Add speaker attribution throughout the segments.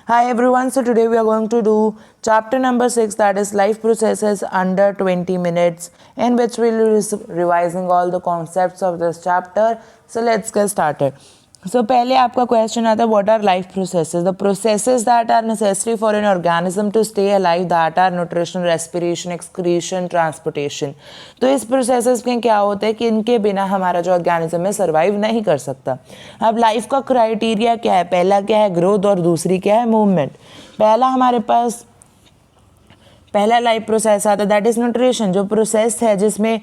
Speaker 1: Hi everyone, so today we are going to do chapter number 6, that is life processes under 20 minutes, in which we will be revising all the concepts of this chapter. So let's get started. So पहले आपका question आता है what are life processes the processes that are necessary for an organism to stay alive that are nutrition respiration excretion transportation. तो इस processes में क्या होता है कि इनके बिना हमारा जो ऑर्गेनिज्म है सर्वाइव नहीं कर सकता। अब लाइफ का क्राइटेरिया क्या है, पहला क्या है ग्रोथ और दूसरी क्या है मूवमेंट। पहला हमारे पास पहला लाइफ प्रोसेस आता है दैट इज न्यूट्रिशन, जो प्रोसेस है जिसमें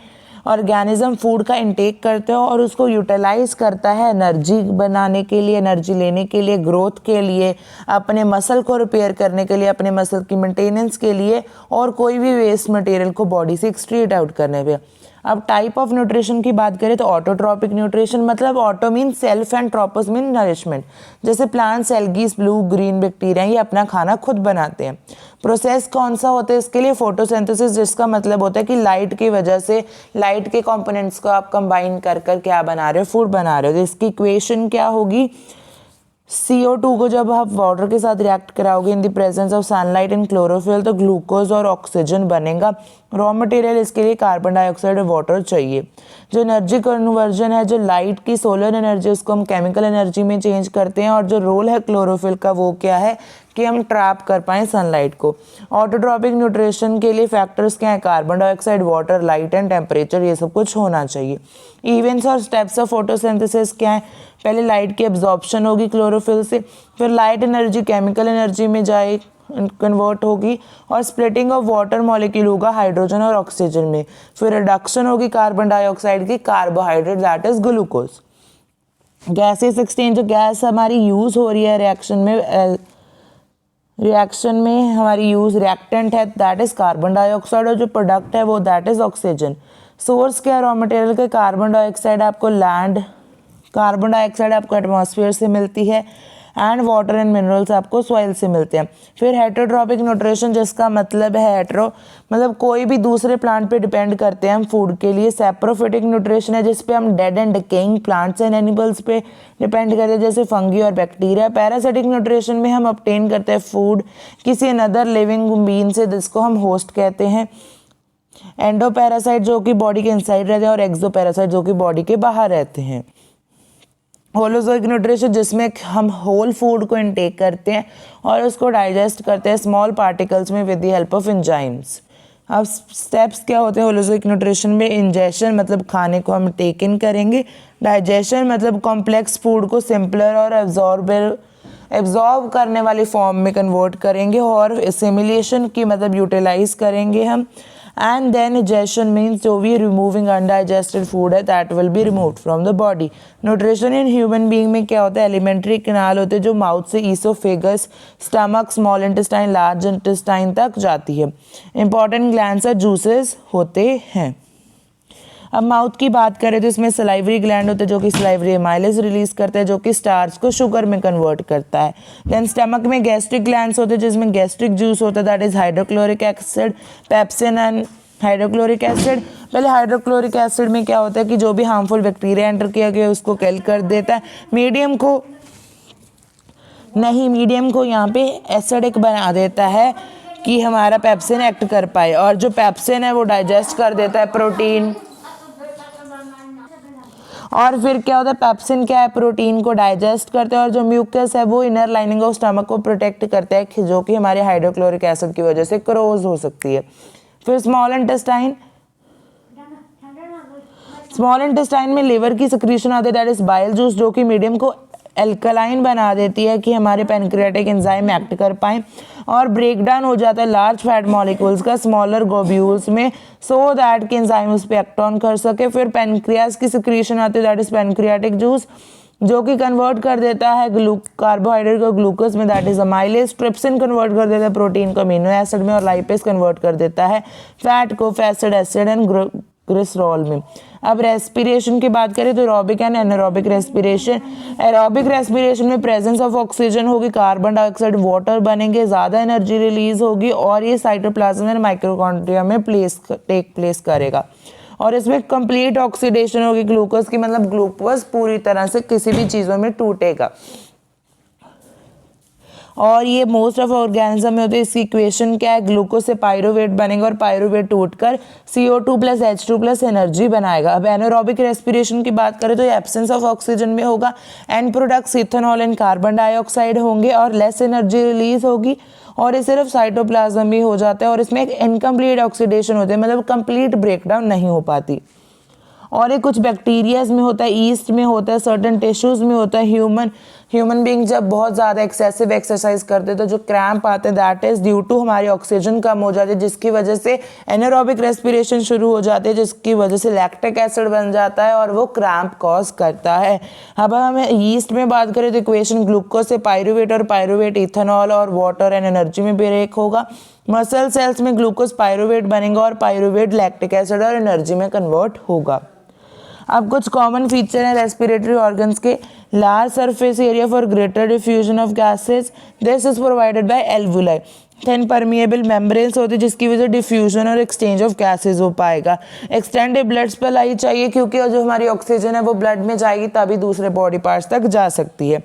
Speaker 1: ऑर्गेनिज्म फूड का इंटेक करते हो और उसको यूटिलाइज करता है एनर्जी बनाने के लिए, एनर्जी लेने के लिए, ग्रोथ के लिए, अपने मसल को रिपेयर करने के लिए, अपने मसल की मेंटेनेंस के लिए और कोई भी वेस्ट मटेरियल को बॉडी से एक्सट्रीट आउट करने पे। अब टाइप ऑफ न्यूट्रिशन की बात करें तो ऑटोट्रॉपिक न्यूट्रिशन मतलब auto mean self and trophos mean nourishment. जैसे plants, algae, blue green bacteria ये अपना खाना खुद बनाते हैं। प्रोसेस कौन सा होता है इसके लिए फोटोसिंथेसिस, जिसका मतलब होता है कि लाइट की वजह से लाइट के कंपोनेंट्स को आप कंबाइन कर क्या बना रहे हो, फूड बना रहे हो। तो इसकी इक्वेशन क्या होगी, CO2 को जब आप वाटर के साथ रिएक्ट कराओगे in the presence of sunlight and chlorophyll तो ग्लूकोज और ऑक्सीजन बनेगा। रॉ मटेरियल इसके लिए कार्बन डाइऑक्साइड और वाटर चाहिए। जो एनर्जी कन्वर्जन है, जो लाइट की सोलर एनर्जी उसको हम केमिकल एनर्जी में चेंज करते हैं और जो रोल है क्लोरोफिल का वो क्या है कि हम ट्रैप कर पाएँ सनलाइट को। ऑटोट्रॉपिक न्यूट्रिशन के लिए फैक्टर्स क्या है, carbon dioxide, water, light and temperature, ये सब कुछ होना चाहिए। इवेंट्स और स्टेप्स ऑफ फोटोसिंथेसिस क्या है, पहले लाइट की एब्जॉर्प्शन होगी क्लोरोफिल से, फिर लाइट एनर्जी केमिकल एनर्जी में जाए कन्वर्ट होगी और स्प्लिटिंग ऑफ वाटर मॉलिक्यूल होगा हाइड्रोजन और ऑक्सीजन में, फिर रिडक्शन होगी कार्बन डाइऑक्साइड की carbohydrate that is glucose. Gases exchange, जो गैस हमारी यूज हो रही है रिएक्शन में हमारी यूज रिएक्टेंट है दैट इज कार्बन डाइऑक्साइड और जो प्रोडक्ट है वो दैट इज ऑक्सीजन। सोर्स क्या है रॉ मटेरियल के, कार्बन डाइऑक्साइड आपको लैंड, कार्बन डाइऑक्साइड आपको एटमॉस्फेयर से मिलती है एंड वाटर एंड मिनरल्स आपको सॉइल से मिलते हैं। फिर हेटेरोट्रॉपिक न्यूट्रिशन, जिसका मतलब है हेटेरो मतलब कोई भी दूसरे प्लांट पे डिपेंड करते हैं हम फूड के लिए। सेप्रोफिटिक न्यूट्रिशन है जिसपे हम dead and decaying plants and animals पे डिपेंड करते हैं जैसे फंगी और बैक्टीरिया। पैरासिटिक न्यूट्रिशन में हम ऑब्टेन करते हैं फूड किसी अनदर लिविंग बीइंग से जिसको हम होस्ट कहते हैं। एंडोपैरासाइट जो कि बॉडी के इनसाइड रहते हैं और एक्सोपैरासाइट जो कि बॉडी के बाहर रहते हैं। होलोजोइक न्यूट्रिशन जिसमें हम होल फूड को इनटेक करते हैं और उसको डाइजेस्ट करते हैं स्मॉल पार्टिकल्स में with the help of enzymes. अब स्टेप्स क्या होते हैं होलोजोइक न्यूट्रिशन में, इंजेशन मतलब खाने को हम टेक इन करेंगे, डाइजेशन मतलब कॉम्प्लेक्स फूड को सिंपलर और एब्जॉर्ब करने वाली फॉर्म में कन्वर्ट करेंगे और एसिमिलेशन की मतलब यूटिलाइज करेंगे हम। एंड देन डाइजेशन मीन्स जो भी रिमूविंग अनडाइजेस्टेड फूड है that will be removed from the body. Nutrition in human being में क्या होता है, एलिमेंट्री कैनाल होते हैं जो माउथ से oesophagus, stomach, small intestine, large intestine तक जाती है। इंपॉर्टेंट ग्लैंड्स और जूसेस होते हैं। अब माउथ की बात करें तो इसमें सलाइवरी ग्लैंड होते हैं जो कि सलाइवरी एमाइलेज रिलीज करते हैं जो कि स्टार्च को शुगर में कन्वर्ट करता है। देन स्टमक में गैस्ट्रिक ग्लैंड्स होते हैं जिसमें गैस्ट्रिक जूस होता है that is hydrochloric acid, pepsin and hydrochloric acid. पहले हाइड्रोक्लोरिक एसिड में क्या होता है कि जो भी हार्मफुल बैक्टीरिया एंटर किया गया उसको किल कर देता है। मीडियम को यहाँ पे एसिडिक बना देता है कि हमारा पेप्सिन एक्ट कर पाए और जो पेप्सिन है वो डाइजेस्ट कर देता है प्रोटीन। और फिर क्या होता है, पेप्सिन क्या है, प्रोटीन को डाइजेस्ट करते हैं और जो म्यूकस है वो इनर लाइनिंग ऑफ स्टमक को प्रोटेक्ट करता है जो कि हमारे हाइड्रोक्लोरिक एसिड की वजह से क्रोज हो सकती है। फिर स्मॉल इंटेस्टाइन में लिवर की सिक्रीशन आती है दैट इज बाइल जूस जो कि मीडियम को एल्कलाइन बना देती है कि हमारे पैनक्रियाटिक एंजाइम एक्ट कर पाएँ और ब्रेक डाउन हो जाता है लार्ज फैट मॉलिक्यूल्स का स्मॉलर ग्लोब्यूल्स में सो दैट कि एंजाइम उस पर एक्ट ऑन कर सके। फिर पैनक्रियास की सिक्रीशन आती है दैट इज पैनक्रियाटिक जूस जो कि कन्वर्ट कर देता है कार्बोहाइड्रेट को ग्लूकोज में that is amylase. Trypsin convert कर देता है प्रोटीन को अमीनो एसिड में और लाइपेज कन्वर्ट कर देता है फैट को फैसिड एसिड एंड ग्लिसरॉल में। अब रेस्पिरेशन की बात करें तो aerobic and anaerobic respiration. Aerobic respiration में प्रेजेंस ऑफ ऑक्सीजन होगी, कार्बन डाइऑक्साइड, वाटर बनेंगे, ज़्यादा एनर्जी रिलीज होगी और ये साइटोप्लाज्म एंड माइक्रोकॉन्ड्रिया में टेक प्लेस करेगा और इसमें कंप्लीट ऑक्सीडेशन होगी ग्लूकोज की मतलब ग्लूकोज पूरी तरह से किसी भी चीज़ों में टूटेगा। और ये मोस्ट ऑफ ऑर्गेनिज्म में होते हैं। इसकी इक्वेशन क्या है, ग्लूकोज से पायरुवेट बनेगा और पायरुवेट टूटकर CO2 plus H2 plus energy बनाएगा। अब एनारोबिक रेस्पिरेशन की बात करें तो ये एब्सेंस ऑफ ऑक्सीजन में होगा। And products ethanol and carbon dioxide होंगे और लेस एनर्जी रिलीज होगी और ये सिर्फ साइटोप्लाज्म में हो जाता है और इसमें एक इनकम्प्लीट ऑक्सीडेशन होता है, मतलब कंप्लीट ब्रेकडाउन नहीं हो पाती। और ये कुछ बैक्टीरियाज में होता है, ईस्ट में होता है, सर्टेन टिश्यूज में होता है। ह्यूमन बींग जब बहुत ज़्यादा एक्सेसिव एक्सरसाइज करते हैं तो जो क्रैम्प आते हैं दैट इज ड्यू टू हमारी ऑक्सीजन कम हो जाती है, जिसकी वजह से एनारोबिक रेस्पिरेशन शुरू हो जाती है, जिसकी वजह से लैक्टिक एसिड बन जाता है और वो क्रैम्प कॉज करता है। अब हमें ईस्ट में बात करें तो इक्वेशन ग्लूकोज से पायरुवेट और पायरुवेट इथेनॉल और वाटर एंड एनर्जी में ब्रेक होगा। मसल सेल्स में ग्लूकोज पायरुवेट बनेगा और पायरुवेट लैक्टिक एसिड और एनर्जी में कन्वर्ट होगा। अब कुछ कॉमन फीचर हैं रेस्पिरेटरी ऑर्गन्स के। Large surface area for greater diffusion of gases, this is provided by alveoli. Thin permeable membranes होती है जिसकी वजह से डिफ्यूजन और एक्सचेंज ऑफ गैसेज हो पाएगा। एक्सटेंडेड ब्लड सप्लाई चाहिए क्योंकि जो हमारी ऑक्सीजन है वो ब्लड में जाएगी तभी दूसरे बॉडी पार्ट्स तक जा सकती है।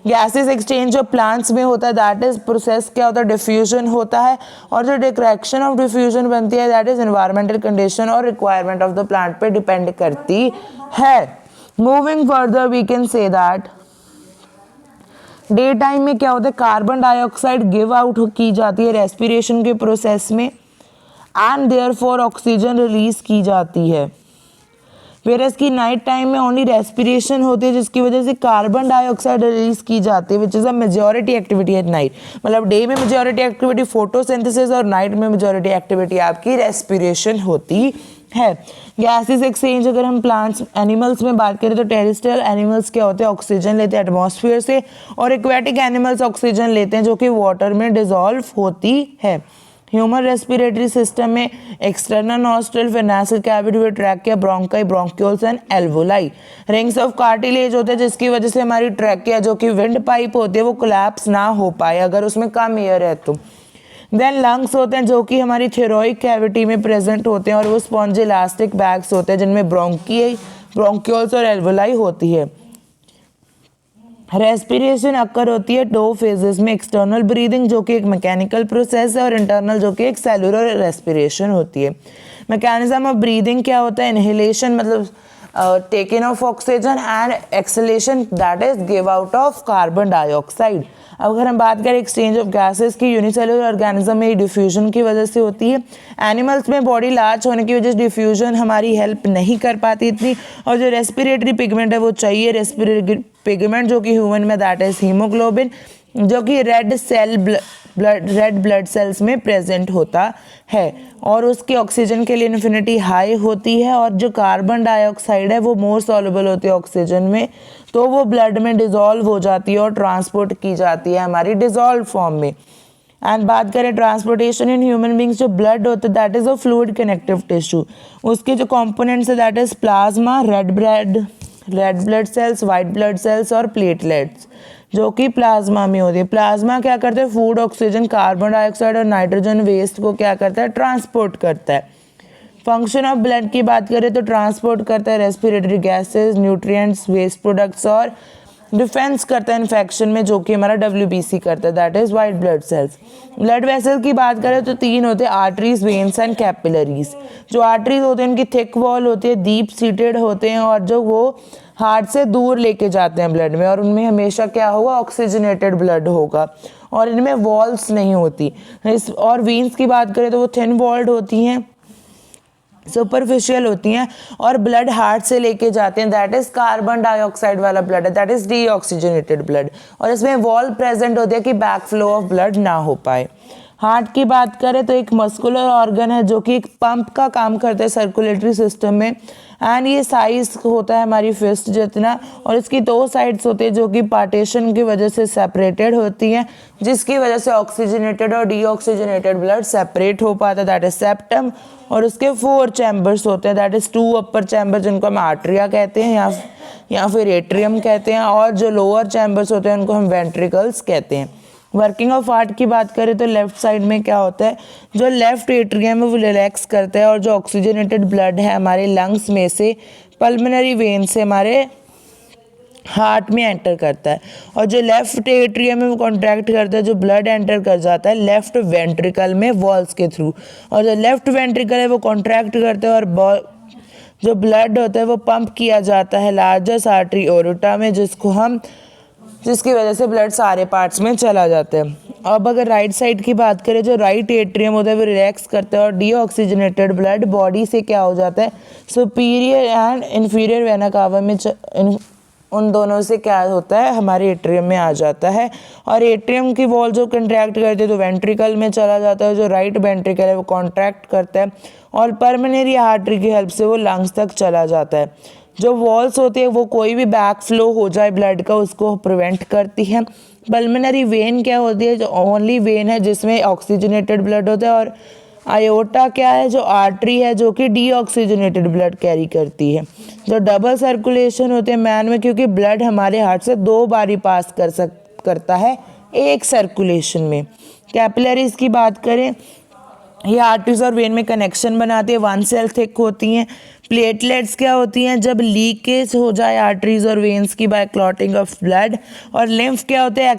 Speaker 1: गैसेज एक्सचेंज जो प्लांट्स में होता है दैट इज प्रोसेस क्या होता है, डिफ्यूजन होता है। और जो डिक्रेक्शन ऑफ डिफ्यूजन बनती है दैट इज एनवायरमेंटल कंडीशन और रिक्वायरमेंट ऑफ द प्लांट पे डिपेंड करती है। Moving further we can say that day time में क्या होता है, कार्बन डाइऑक्साइड गिव आउट की जाती है रेस्पिरेशन के प्रोसेस में एंड देयरफॉर ऑक्सीजन रिलीज की जाती है। वेरस की नाइट टाइम में ओनली रेस्पिरेशन होती है जिसकी वजह से कार्बन डाइऑक्साइड रिलीज की जाती है which is a majority activity at night. मतलब डे में मेजॉरिटी एक्टिविटी फोटोसिंथेसिस और नाइट में मेजॉरिटी एक्टिविटी आपकी रेस्पिरेशन होती है। गैसेस एक्सचेंज अगर हम प्लांट्स एनिमल्स में बात करें तो टेरेस्ट्रियल एनिमल्स क्या होते हैं, ऑक्सीजन लेते हैं एटमॉस्फेयर से और एक्वेटिक एनिमल्स ऑक्सीजन लेते हैं जो कि वाटर में डिसॉल्व होती है। ह्यूमन रेस्पिरेटरी सिस्टम में एक्सटर्नल नॉस्ट्रल, फिर नेसल कैविटी, फिर trachea, bronchi, bronchioles and alveoli. Rings of cartilage होते हैं जिसकी वजह से हमारी ट्रैकिया जो कि विंड पाइप होती है वो कोलैप्स ना हो पाए अगर उसमें कम एयर है तो। देन लंग्स होते हैं जो कि हमारी थेरोइक कैविटी में प्रेजेंट होते हैं और वो स्पॉन्ज इलास्टिक बैग्स होते हैं जिनमें ब्रोंक्यूल्स और एल्वोलाई होती है। रेस्पिरेशन अक्कर होती है 2 फेजेस में, एक्सटर्नल ब्रीदिंग जो कि एक मैकेनिकल प्रोसेस है और इंटरनल जो कि एक सेलुलर रेस्पिरेशन होती है। मैकेनिज्म ऑफ ब्रीदिंग क्या होता है, इनहेलेशन मतलब taking of oxygen and exhalation that is give out of carbon dioxide. अब अगर हम बात करें एक्सचेंज ऑफ गैसेस की, यूनिसेलुलर ऑर्गेनिज्म में डिफ्यूजन की वजह से होती है। एनिमल्स में बॉडी लार्ज होने की वजह से डिफ्यूजन हमारी हेल्प नहीं कर पाती इतनी, और जो रेस्पिरेटरी पिगमेंट है वो चाहिए। रेस्पिरेटरी पिगमेंट जो कि ह्यूमन में दैट इज हीमोग्लोबिन जो कि रेड ब्लड सेल्स में प्रेजेंट होता है और उसकी ऑक्सीजन के लिए इन्फिनिटी हाई होती है। और जो कार्बन डाइऑक्साइड है वो मोर सॉल्युबल होती है ऑक्सीजन में, तो वो ब्लड में डिसॉल्व हो जाती है और ट्रांसपोर्ट की जाती है हमारी डिसॉल्व फॉर्म में। एंड बात करें ट्रांसपोर्टेशन इन ह्यूमन बींग्स, जो ब्लड होता है that is a fluid connective tissue. उसके जो कॉम्पोनेंट्स है that is plasma, red blood cells, white blood cells और प्लेटलेट्स जो कि प्लाज्मा में होती है। प्लाज्मा क्या करता है, फूड, ऑक्सीजन, कार्बन डाइऑक्साइड और नाइट्रोजन वेस्ट को क्या करता है, ट्रांसपोर्ट करता है। फंक्शन ऑफ ब्लड की बात करें तो ट्रांसपोर्ट करता है respiratory gases, nutrients, waste products और डिफेंस करता है इन्फेक्शन में जो कि हमारा WBC करता है that is white blood cells. Blood vessel की बात करें तो 3 होते हैं, आर्टरीज, वेन्स एंड कैपिलरीज। जो आर्टरीज होते हैं उनकी थिक वॉल होती है, डीप सीटेड होते हैं और जो वो हार्ट से दूर लेके जाते हैं ब्लड में, और उनमें हमेशा क्या होगा, ऑक्सीजनेटेड ब्लड होगा और इनमें वॉल्स नहीं होती। और वेन्स की बात करें तो वो थिन वॉल्ड होती हैं, सुपरफिशियल होती हैं और ब्लड हार्ट से लेके जाते हैं दैट इज कार्बन डाइऑक्साइड वाला ब्लड है दैट इज डीऑक्सीजनेटेड ब्लड, और इसमें वॉल प्रेजेंट होती है कि बैक फ्लो ऑफ ब्लड ना हो पाए। हार्ट की बात करें तो एक मस्कुलर ऑर्गन है जो कि एक पंप का काम करता है सर्कुलेटरी सिस्टम में, एंड ये साइज होता है हमारी फिस्ट जितना, और इसकी 2 साइड्स होती है जो कि पार्टीशन की वजह से सेपरेटेड होती हैं, जिसकी वजह से ऑक्सीजनेटेड और डीऑक्सीजनेटेड ब्लड सेपरेट हो पाता है दैट इज सेप्टम। और उसके 4 चैम्बर्स होते हैं दैट इज 2 अपर चैम्बर जिनको हम आर्ट्रिया कहते हैं या फिर एट्रियम कहते हैं, और जो लोअर चैम्बर्स होते हैं उनको हम वेंट्रिकल्स कहते हैं। वर्किंग ऑफ हार्ट की बात करें तो लेफ्ट साइड में क्या होता है, जो लेफ्ट एट्रियम है वो रिलैक्स करता है और जो ऑक्सीजनेटेड ब्लड है हमारे लंग्स में से पल्मोनरी वेन से हमारे हार्ट में एंटर करता है, और जो लेफ्ट एट्रियम है वो कॉन्ट्रैक्ट करता है, जो ब्लड एंटर कर जाता है लेफ्ट वेंट्रिकल में वॉल्स के थ्रू, और जो लेफ्ट वेंट्रिकल है वो कॉन्ट्रैक्ट करता है और जो ब्लड होता है वो पंप किया जाता है लार्जेस्ट आर्टरी ओरोटा में, जिसकी वजह से ब्लड सारे पार्ट्स में चला जाता है। अब अगर राइट साइड की बात करें, जो राइट एट्रियम होता है वो रिलैक्स करता है और डीऑक्सीजनेटेड ब्लड बॉडी से क्या हो जाता है, superior and inferior vena cava में उन दोनों से क्या होता है, हमारे एट्रियम में आ जाता है, और एट्रियम की वॉल जो कंट्रैक्ट करती है तो वेंट्रिकल में चला जाता है, जो राइट वेंट्रिकल है वो कॉन्ट्रैक्ट करता है और पल्मोनरी आर्टरी की हेल्प से वो लंग्स तक चला जाता है। जो वॉल्स होती है वो कोई भी बैक फ्लो हो जाए ब्लड का उसको प्रिवेंट करती है। पल्मोनरी वेन क्या होती है, जो ओनली वेन है जिसमें ऑक्सीजनेटेड ब्लड होता है, और आयोटा क्या है, जो आर्टरी है जो कि डीऑक्सीजनेटेड ब्लड कैरी करती है। जो डबल सर्कुलेशन होते हैं मैन में, क्योंकि ब्लड हमारे हार्ट से 2 बारी पास करता है एक सर्कुलेशन में। कैपिलरीज की बात करें, ये आर्टरीज और वेन में कनेक्शन बनाती है, 1 सेल थिक होती हैं। प्लेटलेट्स क्या होती हैं, जब लीकेज हो जाए आर्टरीज और वेन्स की बाय क्लॉटिंग ऑफ ब्लड। और लिम्फ क्या होते हैं,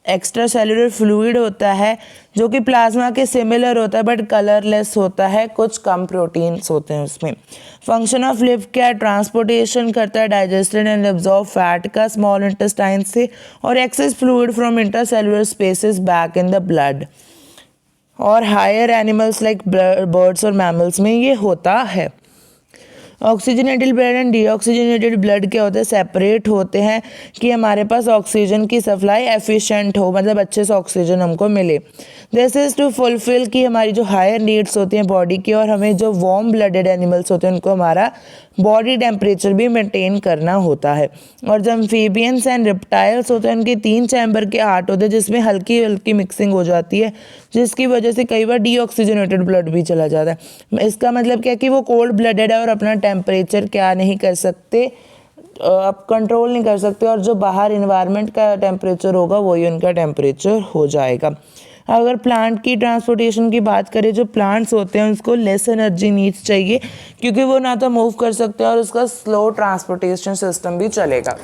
Speaker 1: एक्स्ट्रा सेलुलर फ्लूइड होता है जो कि प्लाज्मा के सिमिलर होता है बट कलरलेस होता है, कुछ कम प्रोटीन्स होते हैं उसमें। फंक्शन ऑफ लिम्फ क्या है, ट्रांसपोर्टेशन करता है डाइजेस्टेड एंड एब्जॉर्ब फैट का स्मॉल इंटेस्टाइन से, और access fluid from intercellular spaces back in the blood. और हायर एनिमल्स लाइक बर्ड्स और मैमल्स में ये होता है। Oxygenated blood and deoxygenated blood क्या होते हैं, सेपरेट होते हैं कि हमारे पास ऑक्सीजन की सप्लाई एफिशिएंट हो, मतलब अच्छे से ऑक्सीजन हमको मिले। दिस इज़ टू फुलफिल कि हमारी जो हायर नीड्स होती हैं बॉडी की, और हमें जो वार्म ब्लडेड एनिमल्स होते हैं उनको हमारा बॉडी टेम्परेचर भी मेंटेन करना होता है। और जो एम्फीबियंस एंड रिप्टाइल्स होते हैं उनके 3 चैम्बर के हार्ट होते हैं जिसमें हल्की हल्की मिक्सिंग हो जाती है, जिसकी वजह से कई बार डीऑक्सीजनेटेड ब्लड भी चला जाता है। इसका मतलब क्या है कि वो कोल्ड ब्लडेड है और अपना टेम्परेचर क्या नहीं कर सकते, आप कंट्रोल नहीं कर सकते, और जो बाहर इन्वायरमेंट का टेम्परेचर होगा वही उनका टेम्परेचर हो जाएगा। अगर प्लांट की ट्रांसपोर्टेशन की बात करें, जो प्लांट्स होते हैं उसको लेस एनर्जी नीड्स चाहिए क्योंकि वो ना तो मूव कर सकते हैं और उसका स्लो ट्रांसपोर्टेशन सिस्टम भी चलेगा।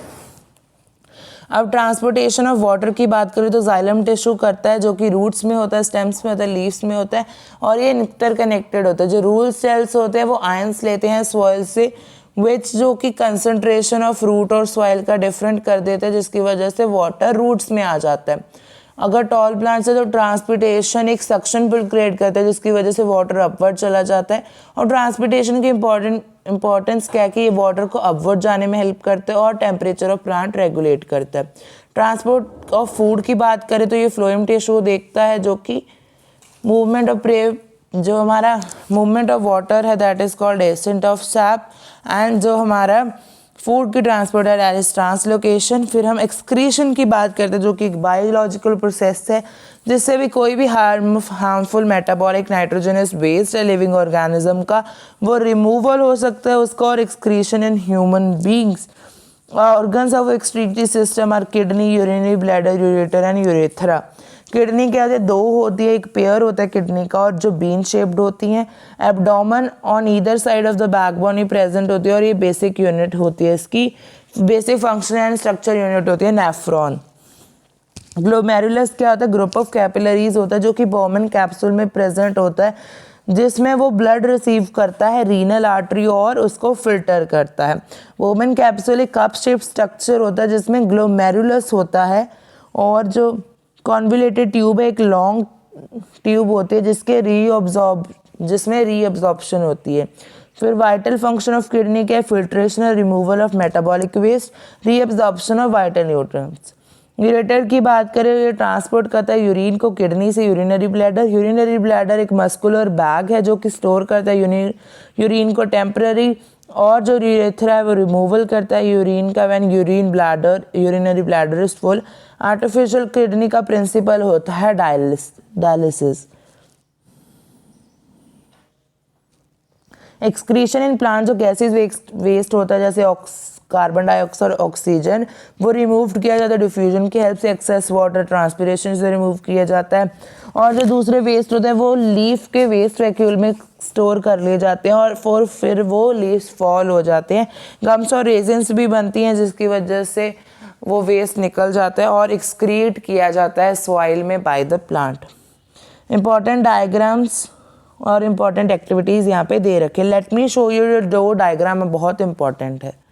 Speaker 1: अब ट्रांसपोर्टेशन ऑफ वाटर की बात करें तो जाइलम टिश्यू करता है, जो कि रूट्स में होता है, स्टेम्स में होता है, लीव्स में होता है, और ये इंटर कनेक्टेड होता है। जो रूट सेल्स होते हैं वो आयंस लेते हैं सॉइल से, विच जो कि कंसंट्रेशन ऑफ रूट और सॉइल का डिफरेंट कर देते हैं, जिसकी वजह से वाटर रूट्स में आ जाता है। अगर टॉल प्लांट्स है तो ट्रांसपोर्टेशन एक सक्शन पुल क्रिएट करता है जिसकी वजह से वाटर अपवर्ड चला जाता है। और ट्रांसपोर्टेशन की इंपॉर्टेंस क्या है कि ये वाटर को अपवर्ड जाने में हेल्प करता है और टेम्परेचर ऑफ प्लांट रेगुलेट करता है। ट्रांसपोर्ट ऑफ फूड की बात करें तो ये फ्लोएम टिश्यू देखता है, जो कि मूवमेंट ऑफ जो हमारा मूवमेंट ऑफ वाटर है that is called ascent of SAP, and जो हमारा फूड की ट्रांसपोर्ट है दैट इज ट्रांसलोकेशन। फिर हम एक्सक्रीशन की बात करते हैं, जो कि एक बायोलॉजिकल प्रोसेस है जिससे भी कोई भी हार्मफुल मेटाबॉलिक नाइट्रोजनस वेस्ट है लिविंग ऑर्गेनिज्म का, वो रिमूवल हो सकता है उसका। और excretion in human beings, organs of excretory system are kidney, urinary bladder, ureter and urethra. Kidney क्या होती है, 2 होती है, एक पेयर होता है किडनी का, और जो बीन शेप्ड होती हैं। Abdomen on either side of the backbone he present होती है, और ये बेसिक यूनिट होती है, इसकी basic function and structure unit होती है नेफ्रॉन। ग्लोमेरुलस क्या होता है, ग्रुप ऑफ कैपिलरीज होता है जो कि बोमेन कैप्सूल में प्रेजेंट होता है, जिसमें वो ब्लड रिसीव करता है रीनल आर्टरी और उसको फिल्टर करता है। बोमेन कैप्सूल एक कप शेप स्ट्रक्चर होता है जिसमें ग्लोमेरुलस होता है, और जो कॉन्वुलेटेड ट्यूब है एक लॉन्ग ट्यूब होती है जिसमें रीअब्जॉर्प्शन होती है। फिर वाइटल फंक्शन ऑफ किडनी क्या है, फिल्ट्रेशन और removal of metabolic waste, reabsorption of vital nutrients. Ureter की बात करें, ये ट्रांसपोर्ट करता है यूरिन को किडनी से यूरिनरी ब्लैडर। यूरिनरी ब्लैडर एक मस्कुलर बैग है जो कि स्टोर करता है यूरिन को टेम्पररी, और जो यूरेथ्रा है वो रिमूवल करता है यूरिन का when urinary bladder is full. Artificial kidney का प्रिंसिपल होता है डायलिसिस। एक्सक्रीशन इन प्लांट जो गैसेज वेस्ट होता है जैसे कार्बन डाइऑक्साइड और ऑक्सीजन, वो रिमूव किया जाता है डिफ्यूजन की हेल्प से। एक्सेस वाटर ट्रांसपिरेशन से रिमूव किया जाता है। और जो दूसरे वेस्ट होते हैं वो लीफ के वेस्ट वैक्यूल में स्टोर कर लिए जाते हैं और फिर वो लीव्स फॉल हो जाते हैं। गम्स और रेजिन्स भी बनती हैं जिसकी वजह से वो वेस्ट निकल जाता है और एक्सक्रीट किया जाता है सॉइल में by the plant. Important diagrams और इम्पॉर्टेंट एक्टिविटीज़ यहाँ पे दे रखे। लेट मी शो यू, जो डायग्राम है बहुत इंपॉर्टेंट है।